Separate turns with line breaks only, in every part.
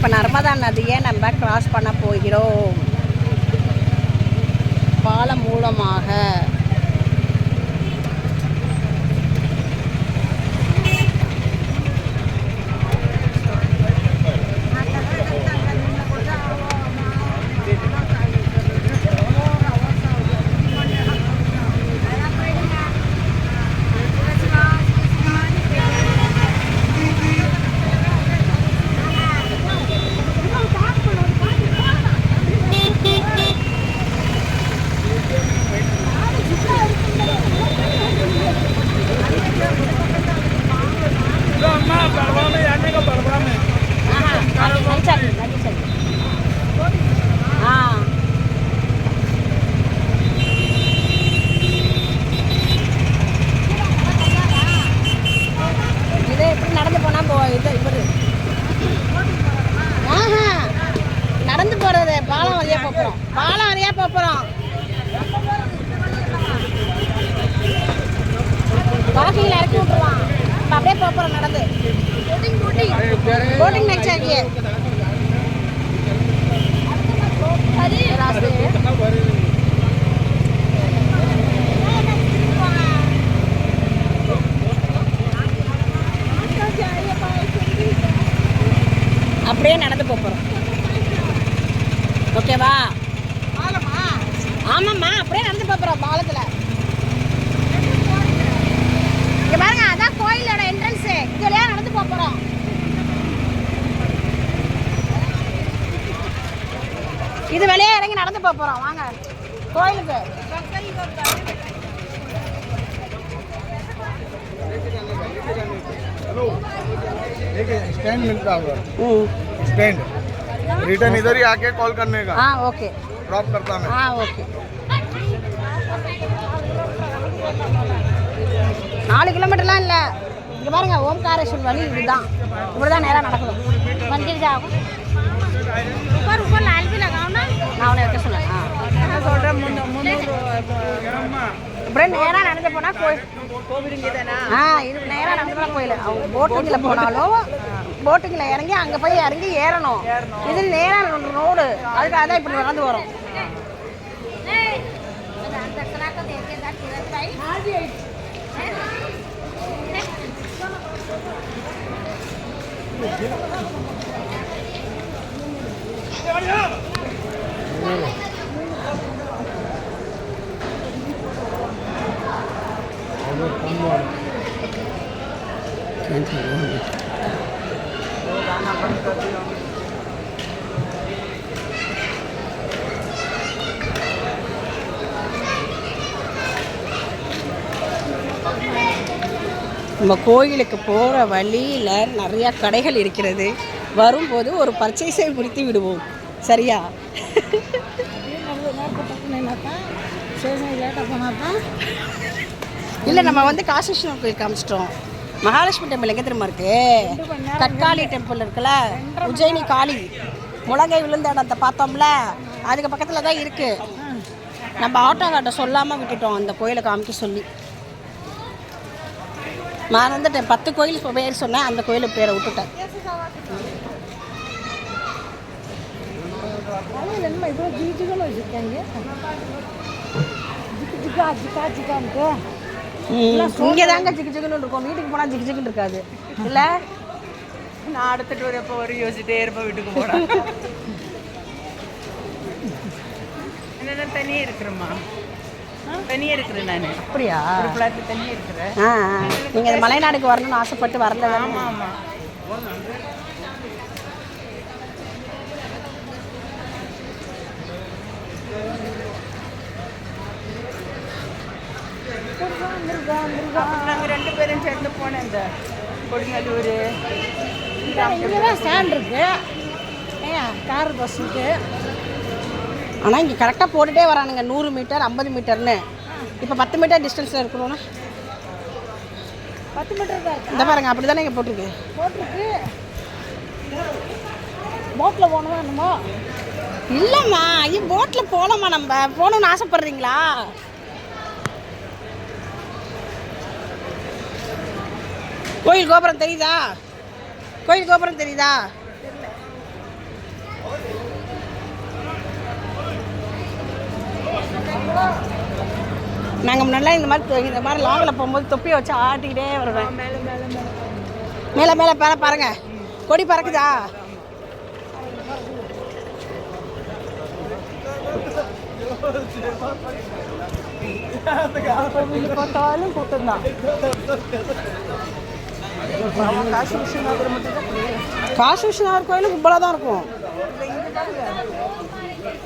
இப்போ நர்மதா நதியை நம்ம கிராஸ் பண்ண போகிறோம் பாலம் மூலமாக. நடந்து போறது பாலம் வழியா போறோம். பாலம் வழியா போறோம். வாக்கிங்ல இறக்கி விட்டுருவான். அப்படியே போறோம் நடந்து. बोटिंग नहीं चाहिए. அப்படியே நடந்து போறோம். ஓகேவா? ஆமாம்மா, அப்படியே நடந்து போறோம் பாலத்துல. இங்க பாருங்க, அதான் கோயிலோட என்ட்ரன்ஸ். இதுலயே நடந்து போறோம். இது வெளியே இறங்கி நடந்து போறோம். வாங்க கோயிலுக்கு.
स्टैंड मिलता होगा, स्टैंड रिटर्न इधर ही आके कॉल करने का.
हाँ ओके,
ड्रॉप करता मैं.
हाँ ओके. 4 கிலோமீட்டர்லாம் இல்லை. இங்கே பாருங்க, ஓம்காரேஸ்வர் வழி இதுதான். இப்படி தான் நேராக நடக்கணும். मंदिर जाओ. ऊपर ऊपर लाल भी लगाओ ना. நான் உன்னை வைக்க சொன்னேன். நான் சொல்கிறேன். இப்படியே நேராக நடந்து போனால் கோயில். இது நேராக நடந்து போனால் கோயில். அவங்க போட்டிங்கில் போனாலும் போட்டிங்கில் இறங்கி அங்கே போய் இறங்கி ஏறணும். இது நேராக ரோடு. அதுக்காக தான் இப்படி நடந்து வரோம். நம்ம கோயிலுக்கு போகிற வழியில் நிறையா கடைகள் இருக்கிறது. வரும்போது ஒரு பர்ச்சேஸை முடித்து விடுவோம். சரியா? இல்லை, நம்ம வந்து காசேஸ்வரன் கோயில் காமிச்சிட்டோம். மகாலட்சுமி டெம்பிள் எங்கே தெரியுமா இருக்கு? கட்காளி டெம்பிள் இருக்குல்ல, உஜ்ஜயினி காளி முழங்கை விழுந்த இடத்தை பார்த்தோம்ல, அதுக்கு பக்கத்தில் தான் இருக்குது. நம்ம ஆட்டோக்கார்ட்ட சொல்லாமல் விட்டுட்டோம் அந்த கோயிலை காமிக்க சொல்லி. நான் வந்துட்டேன். 10 கோயில் பேர் சொன்னேன், அந்த கோயிலுக்கு பேரை விட்டுட்டேன். இங்கே தாங்க ஜிக்கு ஜிக்குன்னு இருக்கும். வீட்டுக்கு போனால் ஜிக்கு ஜிக்குன்னு இருக்காது இல்லை?
நான் அடுத்துட்டு வரப்போ ஒரு யோசிச்சுட்டே இருப்பேன் வீட்டுக்கு போகிறேன். என்னென்ன தனியே இருக்கிறேம்மா, தனியே இருக்கிறேன் நான்.
அப்படியா?
ஒரு ஃப்ளாட்டு தனியே இருக்கிறேன்.
நீங்கள் மலைநாடுக்கு வரணும்னு ஆசைப்பட்டு வரல?
ஆமாம் ஆமாம். நாங்கள் 2 பேரும் சேர்ந்து போனேன். இந்த கொடுங்கல்லூர்
இங்கெல்லாம் ஸ்டாண்ட் இருக்கு, கார் பஸ்ஸுக்கு. ஆனால் இங்கே கரெக்டாக போட்டுகிட்டே வரானுங்க. 100 மீட்டர் 50 மீட்டர்னு. இப்போ 10 மீட்டர் டிஸ்டன்ஸில் இருக்கணும்னா 10 மீட்டர் தான். இந்த பாருங்க, அப்படி தானே இங்கே போட்டிருக்கு. போட்டில் போகணுமா என்னமோ? இல்லைம்மா, ஐயோ போட்டில் போகலாமா? நம்ம போகணுன்னு ஆசைப்பட்றீங்களா? கோயில் கோபுரம் தெரியுதா? கோயில் கோபுரம் தெரியுதா? நாங்கள் முன்னாடிலாம் இந்த மாதிரி லாங்கில் போகும்போது தொப்பியை வச்சு ஆட்டிக்கிட்டே வருவேன். மேலே மேலே பாருங்க, கொடி பறக்குதா? பார்த்தாலும் கூட்டம் தான். காசி விஸ்வநாதர் கோயிலும் கும்பலாக தான் இருக்கும்.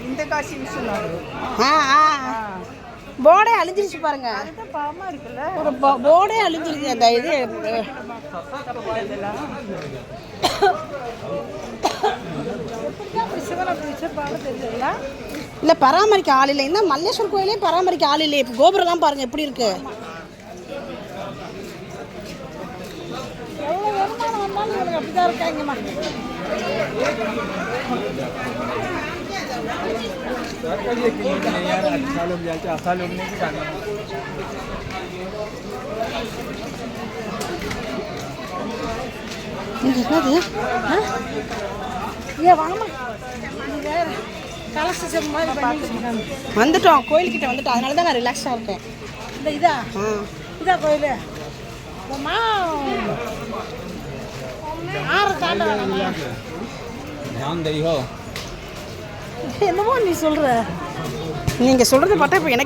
இந்த காசி விஸ்வநாதர்
போர்டே அழிஞ்சிருச்சு பாருங்க.
பாவமாக இருக்குல்ல,
ஒரு போர்டே அழிஞ்சிருச்சு. அந்த இது இல்லை, பராமரிக்க ஆள் இல்லை. இன்னும் மல்லேஸ்வர் கோயிலே பராமரிக்க ஆள் இல்லை. இப்போ கோபுரம்லாம் பாருங்க எப்படி இருக்கு. எவ்வளோ வருமானம் வந்தாலும் இவங்க அப்படிதான் இருக்காங்கம்மா. என்னது? ஏன் வாமா, வந்துட்டோம், கோயில்கிட்ட வந்துட்டோம். அதனால தான் நான் ரிலாக்ஸாக இருக்கேன். இந்த இதா கோயில் என்னமோ நீ சொல்ற. நீங்க சொல்றதை பார்த்தா இப்போ எனக்கு